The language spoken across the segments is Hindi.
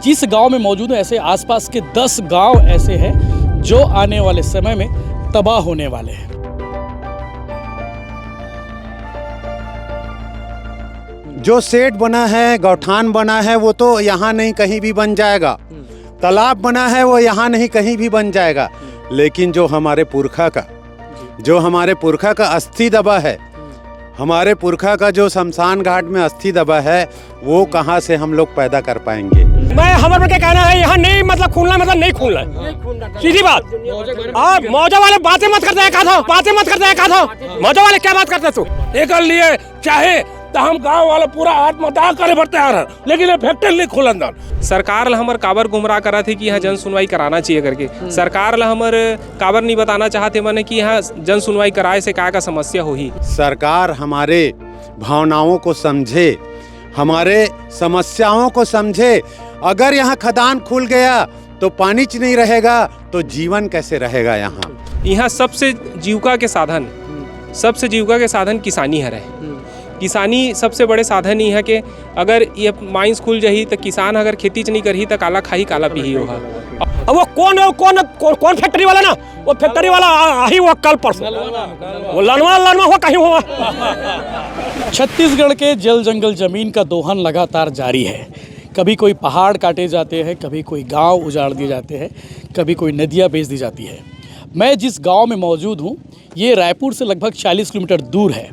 जिस गांव में मौजूद है ऐसे आसपास के 10 गांव ऐसे हैं जो आने वाले समय में तबाह होने वाले हैं। जो सेट बना है, गौठान बना है, वो तो यहाँ नहीं कहीं भी बन जाएगा। तालाब बना है वो यहाँ नहीं कहीं भी बन जाएगा। लेकिन जो हमारे पुरखा का अस्थि दबा है, हमारे पुरखा का जो शमशान घाट में अस्थि दबा है, वो कहाँ से हम लोग पैदा कर पाएंगे। मैं हमारे क्या कहना है, यहाँ नहीं मतलब खूनना मतलब नहीं खूनना, सीधी बात। आप मौजा वाले बातें मत करते हैं, मौजा वाले क्या बात करते तू एक लिए चाहे तो हम गांव वाला पूरा आत्मदाह करे बढ़ते आ रहा, लेकिन ये फैक्ट्री नहीं खुलन। सरकार ला हमर काबर गुमराह करा थे कि यहाँ जन सुनवाई कराना चाहिए करके। सरकार ला हमर काबर नहीं बताना चाहते मैंने कि यहाँ जन सुनवाई कराए से क्या समस्या होही। सरकार हमारे भावनाओं को समझे, हमारे समस्याओं को समझे। अगर यहाँ खदान खुल गया तो पानी नहीं रहेगा तो जीवन कैसे रहेगा। यहाँ सबसे जीविका के साधन किसानी है रहे। किसानी सबसे बड़े साधन ही है कि अगर ये माइंस खुल जाही तो किसान अगर खेती नहीं करही तो काला खाही काला पीही होगा। अब वो कौन फैक्ट्री वाला ना, वो फैक्ट्री वाला ही वो कल परसों वो लनवा हो कहीं हुआ। छत्तीसगढ़ के जल जंगल जमीन का दोहन लगातार जारी है। कभी कोई पहाड़ काटे जाते हैं, कभी कोई गांव उजाड़ दिए जाते हैं, कभी कोई नदियां बेच दी जाती है। मैं जिस गांव में मौजूद हूं ये रायपुर से लगभग 40 किलोमीटर दूर है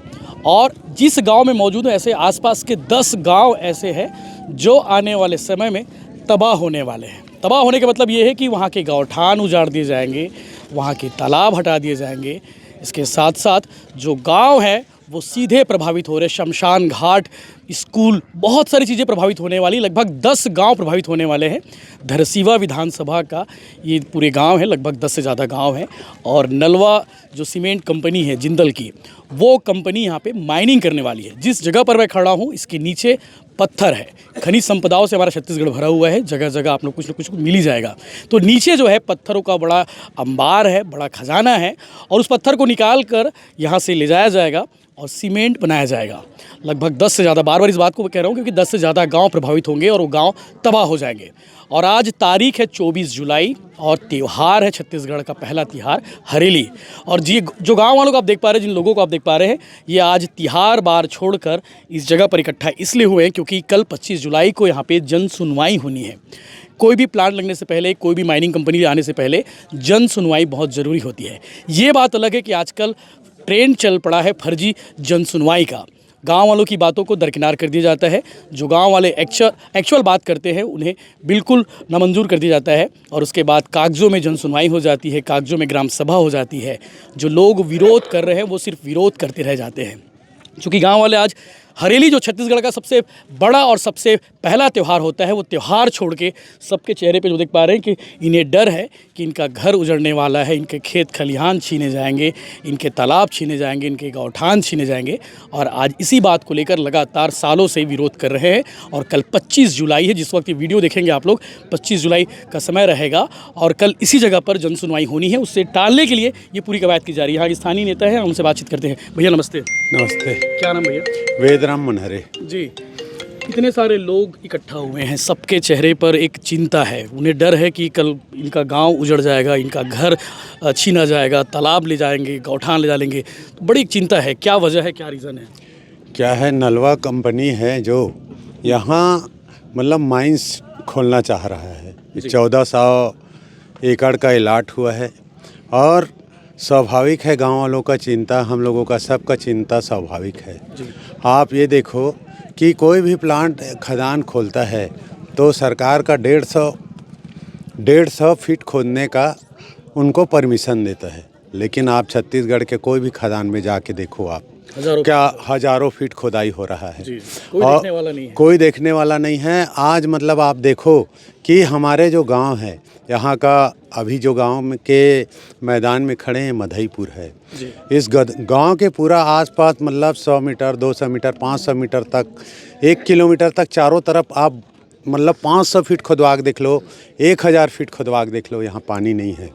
और जिस गांव में मौजूद है ऐसे आसपास के 10 गांव ऐसे हैं जो आने वाले समय में तबाह होने वाले हैं। तबाह होने का मतलब ये है कि वहाँ के गौठान उजाड़ दिए जाएंगे, वहाँ के तालाब हटा दिए जाएंगे। इसके साथ साथ जो गांव है वो सीधे प्रभावित हो रहे। शमशान घाट, स्कूल, बहुत सारी चीज़ें प्रभावित होने वाली। लगभग 10 गांव प्रभावित होने वाले हैं। धरसीवा विधानसभा का ये पूरे गांव है, लगभग 10 से ज़्यादा गांव हैं। और नलवा जो सीमेंट कंपनी है जिंदल की, वो कंपनी यहाँ पे माइनिंग करने वाली है। जिस जगह पर मैं खड़ा हूँ इसके नीचे पत्थर है। खनिज संपदाओं से हमारा छत्तीसगढ़ भरा हुआ है। जगह जगह आप लोग कुछ न कुछ मिल ही जाएगा। तो नीचे जो है पत्थरों का बड़ा अंबार है, बड़ा खजाना है और उस पत्थर को निकाल कर यहाँ से ले जाया जाएगा और सीमेंट बनाया जाएगा। लगभग 10 से ज़्यादा, बार इस बात को कह रहा हूँ क्योंकि 10 से ज़्यादा गांव प्रभावित होंगे और वो गांव तबाह हो जाएंगे। और आज तारीख है 24 जुलाई और त्यौहार है छत्तीसगढ़ का पहला त्यौहार हरेली। और जो गांव वालों को आप देख पा रहे हैं, जिन लोगों को आप देख पा रहे हैं, ये आज त्यौहार बार छोड़कर इस जगह पर इकट्ठा इसलिए हुए हैं क्योंकि कल 25 जुलाई को यहाँ पे जन सुनवाई होनी है। कोई भी प्लांट लगने से पहले, कोई भी माइनिंग कंपनी आने से पहले जन सुनवाई बहुत ज़रूरी होती है। ये बात अलग है कि आजकल ट्रेंड चल पड़ा है फर्जी जन सुनवाई का। गांव वालों की बातों को दरकिनार कर दिया जाता है। जो गांव वाले एक्चुअल बात करते हैं उन्हें बिल्कुल नामंजूर कर दिया जाता है और उसके बाद कागज़ों में जन सुनवाई हो जाती है, कागज़ों में ग्राम सभा हो जाती है। जो लोग विरोध कर रहे हैं वो सिर्फ विरोध करते रह जाते हैं। क्योंकि गांव वाले आज हरेली जो छत्तीसगढ़ का सबसे बड़ा और सबसे पहला त्यौहार होता है, वो त्यौहार छोड़ के सबके चेहरे पे जो देख पा रहे हैं कि इन्हें डर है कि इनका घर उजड़ने वाला है, इनके खेत खलिहान छीने जाएंगे, इनके तालाब छीने जाएंगे, इनके गौठान छीने जाएंगे। और आज इसी बात को लेकर लगातार सालों से विरोध कर रहे हैं। और कल 25 जुलाई है, जिस वक्त ये वीडियो देखेंगे आप लोग, 25 जुलाई का समय रहेगा और कल इसी जगह पर जन सुनवाई होनी है। उससे टालने के लिए ये पूरी कवायद की जा रही है। यहाँ के स्थानीय नेता हैं, उनसे बातचीत करते हैं। भैया नमस्ते। नमस्ते। क्या नाम भैया? वेदराम मनहरे जी। इतने सारे लोग इकट्ठा हुए हैं, सबके चेहरे पर एक चिंता है। उन्हें डर है कि कल इनका गांव उजड़ जाएगा, इनका घर छीना जाएगा, तालाब ले जाएंगे, गौठान ले जाएंगे। तो बड़ी चिंता है। क्या वजह है, क्या रीज़न है? क्या है, नलवा कंपनी है जो यहाँ मतलब माइंस खोलना चाह रहा है। 1400 एकड़ का इलाट हुआ है और स्वाभाविक है गांव वालों का चिंता, हम लोगों का सबका चिंता स्वाभाविक है। आप ये देखो कि कोई भी प्लांट खदान खोलता है तो सरकार का 150 फीट खोदने का उनको परमिशन देता है। लेकिन आप छत्तीसगढ़ के कोई भी खदान में जाके देखो, आप हजारों फीट खोदाई हो रहा है। कोई देखने वाला नहीं है। आज मतलब आप देखो कि हमारे जो गांव है, यहाँ का अभी जो गांव के मैदान में खड़े हैं मधईपुर है। इस गांव के पूरा आसपास मतलब 100 मीटर, 200 मीटर, 500 मीटर तक, 1 किलोमीटर तक चारों तरफ आप मतलब 500 फीट खुदवाक देख लो, 1000 फीट खुदवाक देख लो, यहाँ पानी नहीं है।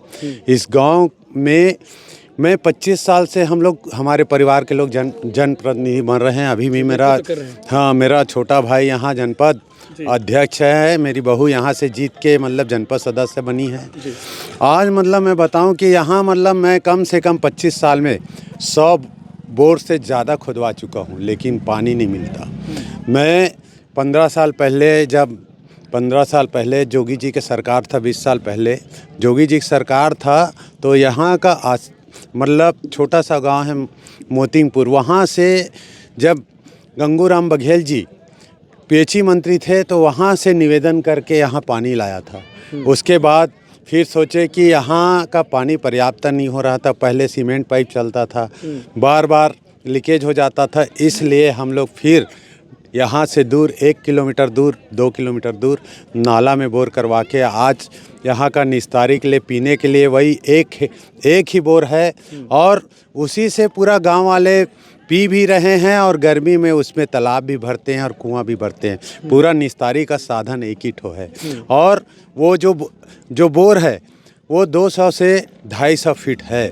इस गांव में मैं 25 साल से हम लोग, हमारे परिवार के लोग जनप्रतिनिधि बन रहे हैं। अभी भी मेरा छोटा भाई यहाँ जनपद अध्यक्ष है, मेरी बहू यहाँ से जीत के मतलब जनपद सदस्य बनी है। आज मतलब मैं बताऊं कि यहाँ मतलब मैं कम से कम 25 साल में 100 बोर से ज़्यादा खुदवा चुका हूँ, लेकिन पानी नहीं मिलता। मैं 15 साल पहले जोगी जी के सरकार था, 20 साल पहले जोगी जी की सरकार था, तो यहाँ का मतलब छोटा सा गांव है मोतिंगपुर, वहाँ से जब गंगूराम बघेल जी पीएचई मंत्री थे तो वहाँ से निवेदन करके यहाँ पानी लाया था। उसके बाद फिर सोचे कि यहाँ का पानी पर्याप्त नहीं हो रहा था, पहले सीमेंट पाइप चलता था, बार बार लीकेज हो जाता था, इसलिए हम लोग फिर यहाँ से दूर 1 किलोमीटर दूर 2 किलोमीटर दूर नाला में बोर करवा के आज यहाँ का निस्तारी के लिए पीने के लिए वही एक ही बोर है, और उसी से पूरा गांव वाले पी भी रहे हैं, और गर्मी में उसमें तालाब भी भरते हैं और कुआं भी भरते हैं। पूरा निस्तारी का साधन एक ही ठो है, और वो जो बोर है वो 200 से 250 फीट है,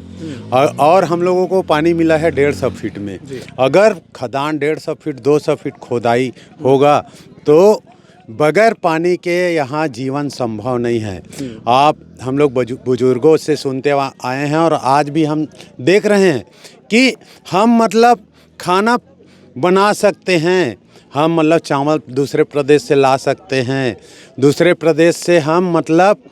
और हम लोगों को पानी मिला है 150 फीट में। अगर खदान 150 फीट 200 फीट खोदाई होगा तो बगैर पानी के यहाँ जीवन संभव नहीं है। आप हम लोग बुजुर्गों से सुनते आए हैं, और आज भी हम देख रहे हैं कि हम मतलब खाना बना सकते हैं, हम मतलब चावल दूसरे प्रदेश से ला सकते हैं, दूसरे प्रदेश से हम मतलब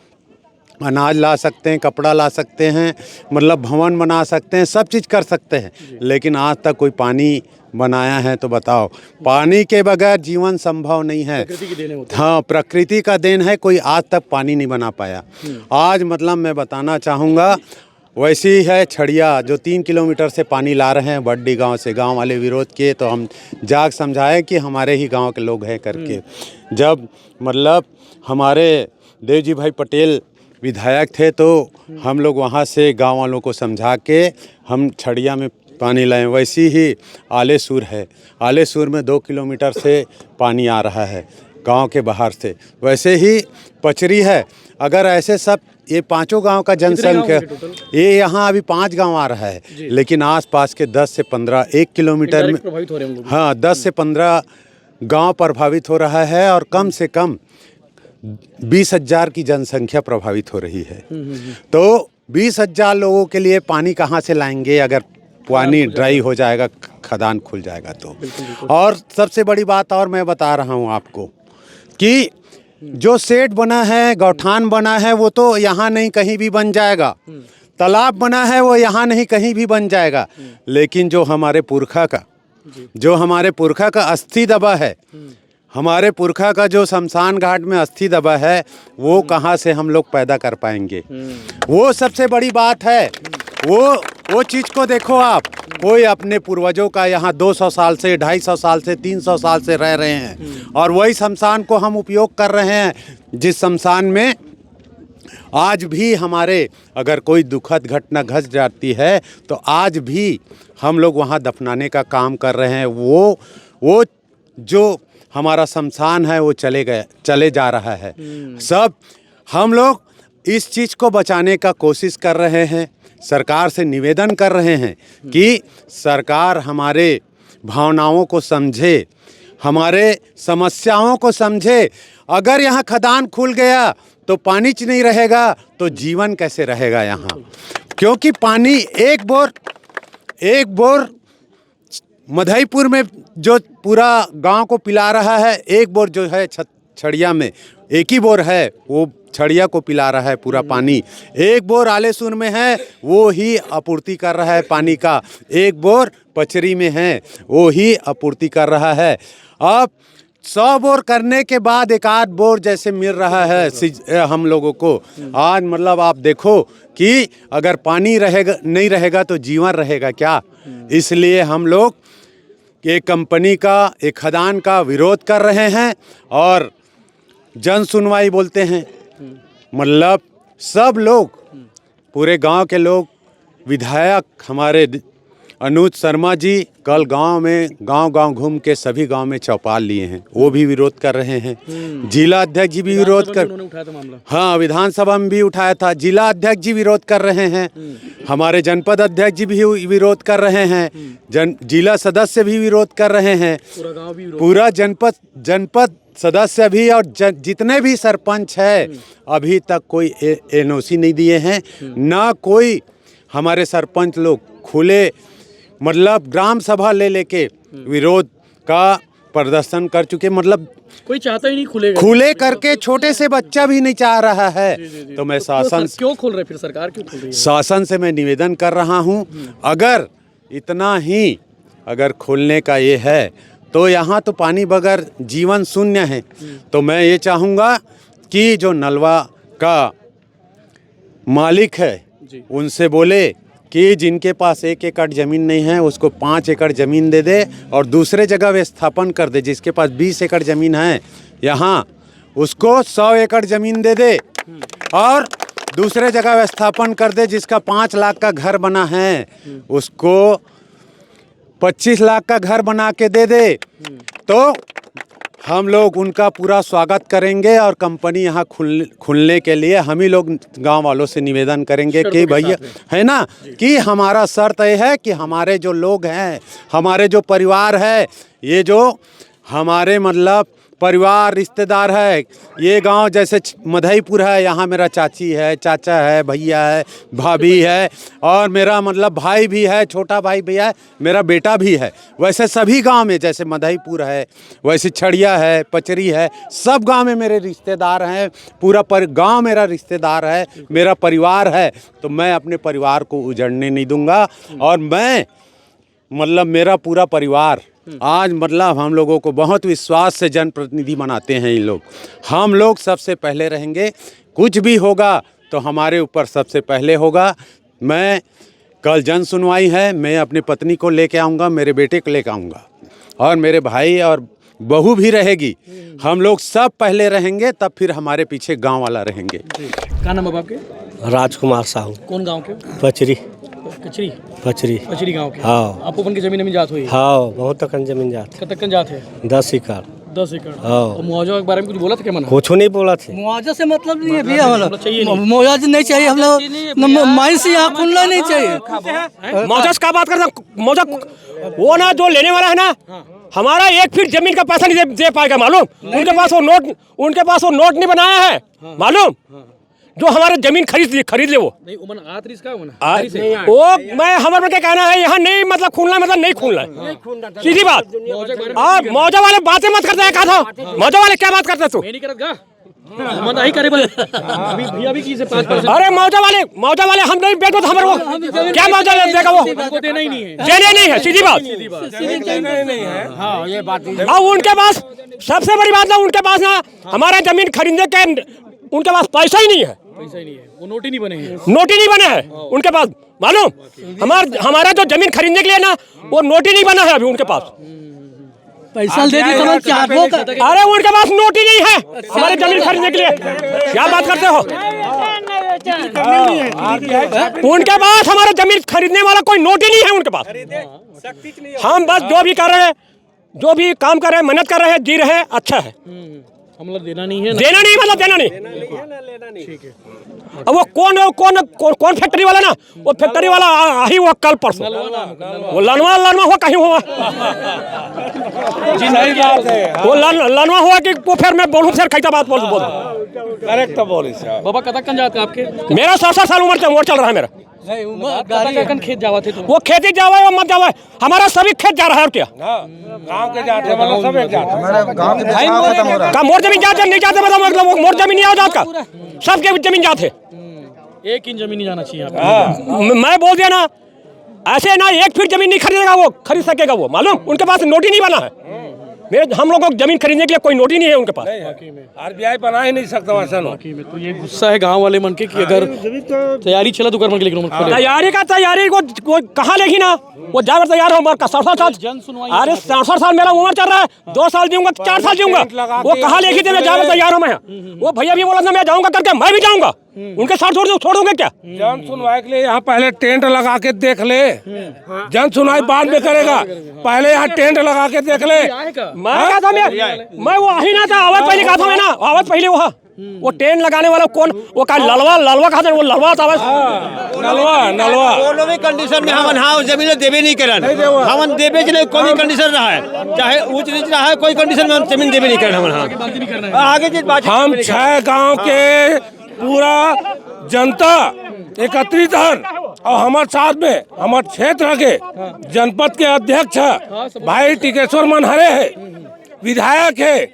अनाज ला सकते हैं, कपड़ा ला सकते हैं, मतलब भवन बना सकते हैं, सब चीज़ कर सकते हैं, लेकिन आज तक कोई पानी बनाया है तो बताओ। पानी के बगैर जीवन संभव नहीं है। प्रकृति की देन होती है। हाँ, प्रकृति का देन है, कोई आज तक पानी नहीं बना पाया। आज मतलब मैं बताना चाहूँगा, वैसी ही है छड़िया जो 3 किलोमीटर से पानी ला रहे हैं बड्डी गांव से। गांव वाले विरोध किए तो हम जाग समझाए कि हमारे ही गांव के लोग हैं करके। जब मतलब हमारे देवजी भाई पटेल विधायक थे तो हम लोग वहाँ से गांव वालों को समझा के हम छड़िया में पानी लाए। वैसी ही आलेसूर है, आलेसूर में 2 किलोमीटर से पानी आ रहा है गांव के बाहर से। वैसे ही पचरी है। अगर ऐसे सब ये 5 गांव का जनसंख्या, ये यहाँ अभी 5 गांव आ रहा है, लेकिन आसपास के 10 से 15 1 किलोमीटर में प्रभावित हो रहे हैं हम लोग। हाँ 10 से 15 गांव प्रभावित हो रहा है, और कम से कम 20,000 की जनसंख्या प्रभावित हो रही है। तो 20,000 लोगों के लिए पानी कहाँ से लाएंगे अगर पानी ड्राई हो जाएगा, खदान खुल जाएगा तो। और सबसे बड़ी बात और मैं बता रहा हूँ आपको कि जो सेट बना है, गौठान बना है, वो तो यहाँ नहीं कहीं भी बन जाएगा। तालाब बना है वो यहाँ नहीं कहीं भी बन जाएगा, लेकिन जो हमारे पुरखा का अस्थि दबा है, हमारे पुरखा का जो शमशान घाट में अस्थि दबा है, वो कहाँ से हम लोग पैदा कर पाएंगे। वो सबसे बड़ी बात है। वो चीज़ को देखो आप, कोई अपने पूर्वजों का यहाँ 200 साल से 250 साल से 300 साल से रह रहे हैं, और वही शमशान को हम उपयोग कर रहे हैं, जिस शमशान में आज भी हमारे अगर कोई दुखद घटना घट जाती है तो आज भी हम लोग वहाँ दफनाने का काम कर रहे हैं। वो जो हमारा शमशान है वो चले जा रहा है। सब हम लोग इस चीज़ को बचाने का कोशिश कर रहे हैं, सरकार से निवेदन कर रहे हैं कि सरकार हमारे भावनाओं को समझे, हमारे समस्याओं को समझे। अगर यहाँ खदान खुल गया तो पानी नहीं रहेगा तो जीवन कैसे रहेगा यहाँ, क्योंकि पानी एक बोर मधईपुर में जो पूरा गांव को पिला रहा है, एक बोर जो है छड़िया में एक ही बोर है, वो छड़िया को पिला रहा है पूरा पानी। एक बोर आलेसूर में है, वो ही आपूर्ति कर रहा है पानी का। एक बोर पचरी में है, वो ही आपूर्ति कर रहा है। अब 100 बोर करने के बाद एक आध बोर जैसे मिल रहा है हम लोगों को। आज मतलब आप देखो कि अगर पानी नहीं रहेगा तो जीवन रहेगा क्या। इसलिए हम लोग एक कंपनी का, एक खदान का विरोध कर रहे हैं, और जन सुनवाई बोलते हैं। मतलब सब लोग, पूरे गांव के लोग, विधायक हमारे अनुज शर्मा जी कल गांव घूम के सभी गांव में चौपाल लिए हैं, वो भी विरोध कर रहे हैं। जिला अध्यक्ष जी भी विरोध कर, हाँ विधानसभा में भी उठाया था। जिला अध्यक्ष जी विरोध कर रहे हैं, हमारे जनपद अध्यक्ष जी भी विरोध कर रहे हैं, जिला सदस्य भी विरोध कर रहे हैं, पूरा जनपद सदस्य भी और जितने भी सरपंच है अभी तक कोई एनओसी नहीं दिए हैं, ना कोई हमारे सरपंच लोग खुले मतलब ग्राम सभा ले लेके विरोध का प्रदर्शन कर चुके, मतलब कोई चाहता ही नहीं खुले करके, छोटे से बच्चा भी नहीं चाह रहा है। तो मैं शासन क्यों खोल रहे, फिर सरकार क्यों खोल रही है? शासन से मैं निवेदन कर रहा हूं, अगर इतना ही अगर खोलने का ये है तो यहाँ तो पानी बगैर जीवन शून्य है। तो मैं ये चाहूँगा कि जो नलवा का मालिक है उनसे बोले कि जिनके पास 1 एकड़ ज़मीन नहीं है उसको 5 एकड़ ज़मीन दे दे और दूसरे जगह विस्थापन कर दे। जिसके पास 20 एकड़ ज़मीन है यहाँ उसको 100 एकड़ ज़मीन दे दे और दूसरे जगह विस्थापन कर दे। जिसका 5 लाख का घर बना है उसको 25 लाख का घर बना के दे दे। तो हम लोग उनका पूरा स्वागत करेंगे और कंपनी यहाँ खुलने के लिए हम ही लोग गांव वालों से निवेदन करेंगे कि भैया है ना कि हमारा शर्त ये है कि हमारे जो लोग हैं, हमारे जो परिवार है, ये जो हमारे मतलब परिवार रिश्तेदार है, ये गांव जैसे मधईपुर है, यहाँ मेरा चाची है, चाचा है, भैया है, भाभी है और मेरा मतलब भाई भी है, छोटा भाई भी है, मेरा बेटा भी है। वैसे सभी गांव में जैसे मधईपुर है, वैसे छड़िया है, पचरी है, सब गांव में मेरे रिश्तेदार हैं, पूरा गांव मेरा रिश्तेदार है, मेरा परिवार है। तो मैं अपने परिवार को उजड़ने नहीं दूंगा और मैं मतलब मेरा पूरा परिवार आज मतलब हम लोगों को बहुत विश्वास से जनप्रतिनिधि बनाते हैं ये लोग। हम लोग सबसे पहले रहेंगे, कुछ भी होगा तो हमारे ऊपर सबसे पहले होगा। मैं कल जन सुनवाई है, मैं अपनी पत्नी को लेके आऊँगा, मेरे बेटे को लेके आऊँगा और मेरे भाई और बहू भी रहेगी। हम लोग सब पहले रहेंगे, तब फिर हमारे पीछे गाँव वाला रहेंगे। क्या नाम है आपके? राजकुमार साहू। कौन गाँव के? पचरी। कचरी? पचरी गांव के। हाँ। आपको अपन की जमीन जात हुई? हाँ, बहुत तक जमीन जात। कतकन जात है? 10 एकड़। 10 एकड़। हाँ। और मुआवजा के बारे में कुछ बोला था क्या? मना कुछ नहीं बोला थे। मुआवजा से मतलब नहीं है भैया, हम लोग मुआवजा नहीं चाहिए, हम लोग माइन से यहाँ खुलना नहीं चाहिए। मुआवजा का बात करता, मुआवजा वो ना जो लेने वाला है ना, हमारा 1 फीट जमीन का पैसा नहीं दे पाएगा मालूम। उनके पास वो नोट नहीं बनाया है मालूम, जो हमारे जमीन खरीद ले वो नहीं। उमन आतरीस का वो मैं हमारे क्या कहना है, यहाँ नहीं मतलब खुलना मतलब नहीं खुलना, सीधी बात। और मौजा वाले बातें मत करते हैं, कहा था मौजा वाले क्या बात करते तू? अरे मौजा वाले हम नहीं बेचो तो हमारे वो क्या मौजा देगा, वो देना ही नहीं है, देने नहीं है, सीधी बात। और उनके पास सबसे बड़ी बात ना, उनके पास ना हमारा जमीन खरीदने के उनके पास पैसा ही नहीं है, वो नोट ही नहीं बने हैं, नोट ही नहीं बने हैं उनके पास मालूम। हमारा जो जमीन खरीदने के लिए ना वो नोट ही नहीं बना है अभी उनके पास। पैसा दे दी समझ क्या? अरे उनके पास नोट ही नहीं है हमारे जमीन खरीदने के लिए, क्या बात करते हो? उनके पास हमारा जमीन खरीदने वाला कोई नोट ही नहीं है उनके पास। हम बस जो भी कर रहे हैं, जो भी काम कर रहे हैं, मेहनत कर रहे हैं, जी रहे हैं, अच्छा है। हम मतलब देना नहीं है, देना नहीं मतलब देना नहीं। ठीक है। अब वो कौन फैक्ट्री वाला ना, वो फैक्ट्री वाला ही हुआ कल परसों, वो लनवा हुआ कहीं हुआ। जी सही बात है। वो लनवा हुआ कि वो फिर मैं बोलूँ, फिर कैसा बात बोल करेक्ट बोली साहब। बाबा कतकन जाते आपके? मेरा 60 साल उम्र चल रहा है मेरा। कतकन खेत जावा थे? वो खेती जावा है मत जावा है, हमारा सभी खेत जा रहा है। और क्या गांव के जाते मतलब सब एक जाते, का मोर जमीन जाते नहीं जाते मतलब वो मोर जमीन नहीं आ जाता, सबके जमीन जाते। एक इंच जमीन नहीं जाना चाहिए। मैं बोल दिया ना, ऐसे ना 1 फीट जमीन नहीं खरीदेगा वो, खरीद सकेगा वो मालूम। उनके पास नोट ही नहीं बना है, हम लोगों को जमीन खरीदने के लिए कोई नोट ही नहीं है उनके पास। आरबीआई बना ही नहीं सकता वैसा। तो ये गुस्सा है गांव वाले मन के कि अगर तैयारी चला तो कर मन के, लेकिन तैयारी को कहाँ लेगी ना, वो जाकर तैयार हो। उम्र का 60 साल, अरे 60 साल मेरा उम्र चल रहा है, 2 साल जीऊंगा 4 साल जीऊंगा, वो कहाँ लेगी थे? मैं जाकर तैयार हूँ। मैं वो भैया भी बोला था मैं जाऊँगा करके, मैं भी जाऊँगा, उनके साथ छोड़ूंगे क्या? जन सुनवाई के लिए यहाँ पहले टेंट लगा के देख ले, जन सुनवाई बाद में करेगा, पहले यहाँ टेंट लगा के देख ले। मैं वो ही ना था, आवाज पहले कहा था मैं ना, आवाज पहले वहाँ वो टेंट लगाने वाला कौन, वो का ललवा कहा था, वो ललवा था बस नलवा दोनों भी कंडीशन में हम हाँ जमीन देवे नहीं करन, हम देवे के लिए कोई भी कंडीशन रहा है, चाहे ऊंच नीच रहा है, कोई कंडीशन में हम जमीन देवे नहीं करन। हम आगे की बात हम 6 गांव के पूरा जनता एकत्रित हन और हमारे साथ में हमारे क्षेत्र के जनपद के अध्यक्ष भाई टिकेश्वर मनहरे है, विधायक है,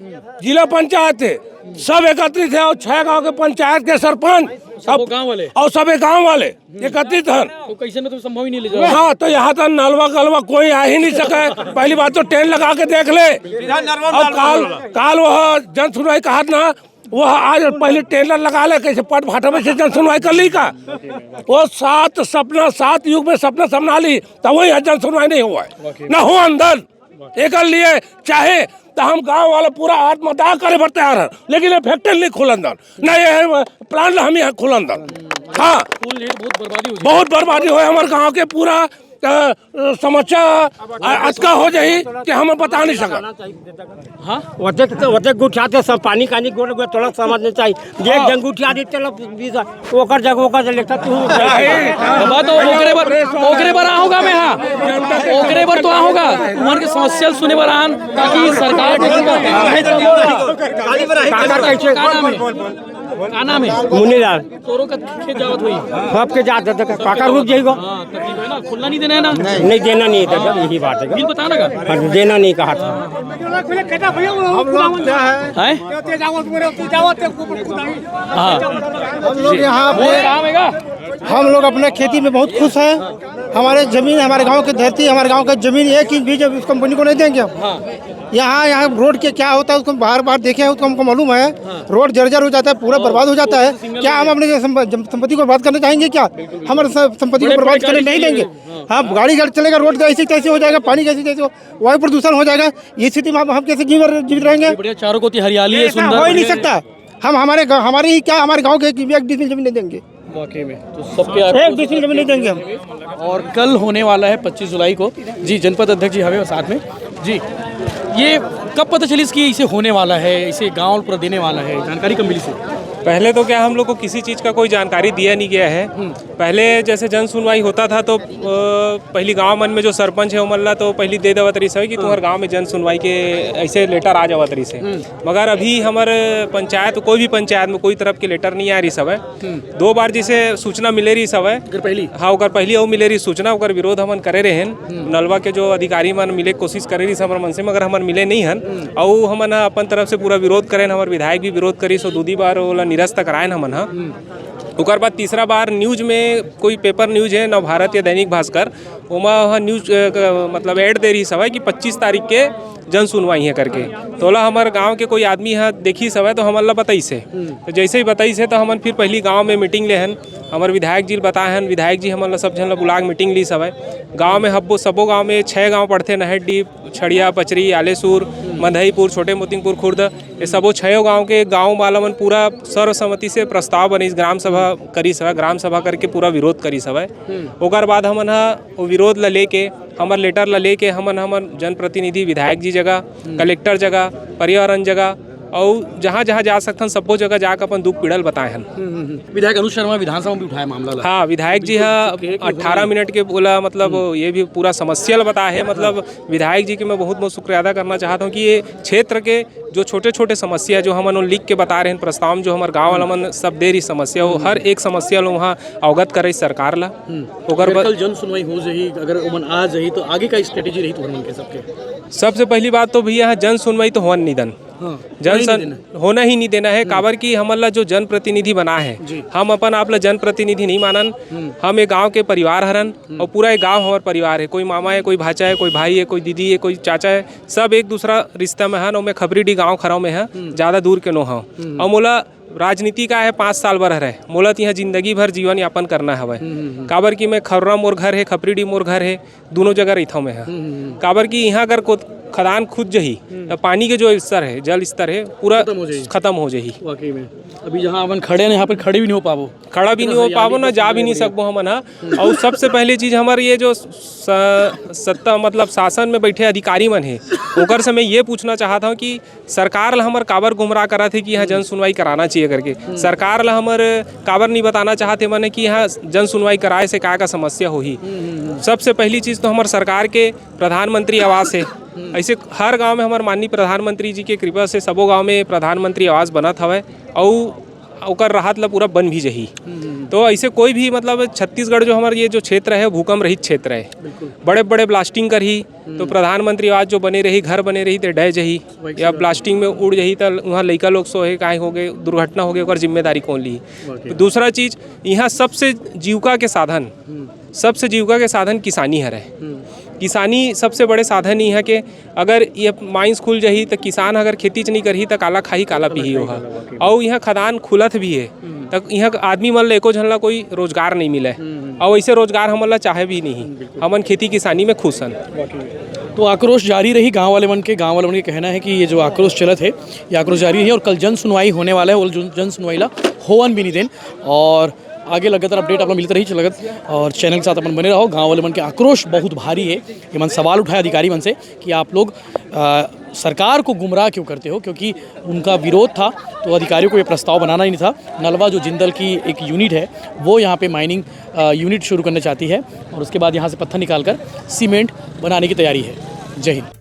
जिला पंचायत है, सब एकत्रित है और 6 गांव के पंचायत के सरपंच सब गांव वाले और सब गांव वाले एकत्रित हैं। तो कैसे में तो संभव ही नहीं ले जाओ। हाँ, तो यहाँ तक नलवा गलवा कोई आ ही नहीं सका है। पहली बात तो टेंट लगा के देख ले। और काल वह जन सुनवाई कहा ना, वह आज पहले टेंट लगा ले, कैसे पट भाटा में से जन सुनवाई कर ली का, वो 7 युग में सपना सपना ली, तब वही जन सुनवाई नहीं हुआ है न हो अंदर एक लिए चाहे तो हम गांव वाला पूरा आत्मदाह करे पर तैयार है, लेकिन ये फैक्ट्री नहीं खुलंदन न, ये प्लांट हम यहाँ खुलंदन। हाँ, बहुत बर्बादी हुई हमारे गांव के, पूरा समस्या अचका हो जाही कि हम बता नहीं सका। हाँ, वते गुठाते सब पानी कानी गोड़ गोड़ तोला समझने चाहिए। एक जंग उठा दे चलो ओकर जगह ओकर लिखता तू बात तो ओकरे पर होगा मैं, हाँ ओकरे पर तो होगा उमर के समस्या सुने पर आन, ताकि सरकार का नाम है मुनीलाल तोरो का खेत जावत हुई सबके जात काका रुक जाएगा। हाँ, तकलीफ है ना, खुलना नहीं देना है ना, नहीं देना नहीं था, यही बात है, बिल बताना का देना नहीं कहा था। हम लोग अपने खेती में बहुत खुश हैं। हमारे जमीन, हमारे गांव की धरती, हमारे गांव की जमीन एक इंच भी जब इस कंपनी को नहीं देंगे हम। यहाँ रोड के क्या होता है उसको बार देखे हैं, उसको हमको मालूम है। रोड जर्जर हो जाता है, पूरा बर्बाद हो जाता है। क्या हम अपने संपत्ति को बर्बाद करना चाहेंगे? क्या हमारे संपत्ति को बर्बाद करने नहीं देंगे? हाँ, गाड़ी चलेगा, रोड ऐसी तैसे हो जाएगा, पानी कैसे तैसे, वायु प्रदूषण हो जाएगा। ये स्थिति में हम कैसे जीवित रहेंगे? चारों को हरियाली है, सुंदर हो ही नहीं सकता। हम हमारे ही क्या, हमारे गाँव के एक डिसमिल जमीन नहीं देंगे, वाकई में तो सबके एक डिसमिल जमीन नहीं देंगे हम। और कल होने वाला है 25 जुलाई को जी, जनपद अध्यक्ष जी हमें साथ में जी, ये कब पता चली इसकी इसे होने वाला है, इसे गांव पूरा देने वाला है, जानकारी कब मिली से? पहले तो क्या हम लोग को किसी चीज़ का कोई जानकारी दिया नहीं गया है। पहले जैसे जन सुनवाई होता था तो पहली गांव मन में जो सरपंच है उमल्ला तो पहली दे देवत रही से कि तुम्हारे गांव में जन सुनवाई के ऐसे लेटर आ जावत रही से। मगर अभी हमारे पंचायत, कोई भी पंचायत में कोई तरफ के लेटर नहीं आ रही सब है। 2 बार जैसे सूचना मिले रही सब है, हाँ ओकर पहली और मिले रही सूचना, ओकर विरोध हमन करे रहे हैं। नलवा के जो अधिकारी मन मिले कोशिश करे रही हमारे मन से, मगर हमन मिले नहीं हन और हमन अपन तरफ से पूरा विरोध करें। हमारे विधायक भी विरोध करी, सो 2 बार वो निरस्त करायन हमन। हाँ, ओकर बाद तीसरा बार न्यूज में कोई पेपर न्यूज है नवभारत या दैनिक भास्कर, वहाँ न्यूज मतलब ऐड दे रही सब है कि 25 तारीख के जन सुनवाई है करके। तो हमारे गांव के कोई आदमी यहाँ देखी सब है तो हमारा बताई से, तो जैसे ही बताई से तो हमन फिर पहली गांव में मीटिंग ले हन। हमारे विधायक जी बताए हैं, विधायक जी हमारा सब जन बुला मीटिंग ली सब है। गाँव में हब्बो सबो गाँव में 6 गाँव पड़ते, नहरडी, छड़िया, पचरी, आलेसूर, मधईपुर, छोटे मोतिंगपुर, खुर्द, ये सबो 6 गाँव के गाँव वाला मन पूरा सर्वसम्मति से प्रस्ताव बनी, ग्राम सभा करी सब, ग्राम सभा करके पूरा विरोध करी सब है। ओकर बाद हमन वो विरोध ला लेके, हमार लेटर ला लेके हमन जनप्रतिनिधि विधायक जी जगह, कलेक्टर जगह, पर्यावरण जगह और जहाँ जहाँ जा सकते हैं सबको जगह जाकर अपन दुख पीड़ल बताए हैं। विधायक अनुज शर्मा विधानसभा में उठाया मामला। हाँ, विधायक जी हाँ 18 मिनट के बोला, मतलब ये भी पूरा समस्या बताया है। मतलब विधायक जी की मैं बहुत बहुत शुक्रिया अदा करना चाहता हूँ कि ये क्षेत्र के जो छोटे छोटे समस्या जो हम लिख के बता रहे हैं प्रस्ताव में, जो हमारे गाँव वाला मन सब दे रही समस्या, वो हर एक समस्या लो वहाँ अवगत करे सरकार ला। कल जन सुनवाई हो जाही, अगर उमन आ जाही तो आगे का स्ट्रेटेजी रही तो के सबके सबसे पहली बात तो भैया जन सुनवाई तो होन नहीं दन, होना ही नहीं देना है। काबर की हमला जो जनप्रतिनिधि बना है, हम अपन आप ला जनप्रतिनिधि नहीं मानन, हम एक गांव के परिवार हरन और पूरा एक गांव हमारे परिवार है। कोई मामा है, कोई भाचा है, कोई भाई है, कोई दीदी है, कोई चाचा है, सब एक दूसरा रिश्ता में है। और मैं खबरीडी गाँव खराव में है, ज़्यादा दूर के नो हूँ। और मोला राजनीति का है 5 साल बर रहे, मोला यहाँ जिंदगी भर जीवन यापन करना है। काबर की मैं खर्रा मोर घर है, खपरीडी मोर घर है, दोनों जगह रहता हूँ मैं है। काबर की यहाँ अगर खदान खुद जही तो पानी के जो स्तर है, जल स्तर है पूरा खत्म हो जाही। वाकई में अभी जहाँ अपन खड़े हैं यहाँ पर खड़े भी नहीं हो पाबो, खड़ा भी नहीं हो पाबो ना, जा भी नहीं सकबो हमन हा। और सबसे पहले चीज़ हमारे ये जो सत्ता मतलब शासन में बैठे अधिकारी मन है ओकर से मैं ये पूछना चाहता हूँ कि सरकार ला हमर काबर गुमराह करा थे कि यहाँ जन सुनवाई कराना चाहिए करके। सरकार ला हमर काबर नहीं बताना चाहते मैंने कि यहाँ जन सुनवाई कराए से का समस्या होही। सबसे पहली चीज़ तो हमारे सरकार के प्रधानमंत्री आवास है। ऐसे हर गांव में हमारे माननीय प्रधानमंत्री जी के कृपा से सबो गांव में प्रधानमंत्री आवास बनत हवे और ओकर राहत ला पूरा बन भी जही। तो ऐसे कोई भी मतलब छत्तीसगढ़ जो हमारे ये जो क्षेत्र है भूकंप रहित क्षेत्र है, बड़े बड़े ब्लास्टिंग करही तो प्रधानमंत्री आवास जो बने रही घर बने रही तो डह जही या ब्लास्टिंग में उड़ जही तो वहाँ लड़का लोग सोहे काहे हो गए, दुर्घटना हो गई, ओकर जिम्मेदारी कौन ली। दूसरा चीज़ यहाँ सबसे जीविका के साधन किसानी है। किसानी सबसे बड़े साधन ही है कि अगर ये माइंस खुल जही तो किसान अगर खेती नहीं करही तो काला खाही काला पीही होगा। और यहाँ खदान खुलत भी है तो यहाँ आदमी मन ला एको झन ला कोई रोजगार नहीं मिले और ऐसे रोजगार हमन ला चाहे भी नहीं। हमन खेती किसानी में खुश हन। तो आक्रोश जारी रही गांव वाले मन के कहना है कि ये जो आक्रोश चलत है ये आक्रोश जारी है और कल जन सुनवाई होने वाला है और जन सुनवाई ला होवन भी नहीं देन। और आगे लगातार अपडेट आप लोग मिलते रही लगत और चैनल के साथ अपन बने रहो। गांव वाले मन के आक्रोश बहुत भारी है। ये मन सवाल उठाए अधिकारी मन से कि आप लोग सरकार को गुमराह क्यों करते हो, क्योंकि उनका विरोध था तो अधिकारियों को ये प्रस्ताव बनाना ही नहीं था। नलवा जो जिंदल की एक यूनिट है वो यहाँ पे माइनिंग यूनिट शुरू करना चाहती है और उसके बाद यहाँ से पत्थर निकाल कर सीमेंट बनाने की तैयारी है। जय हिंद।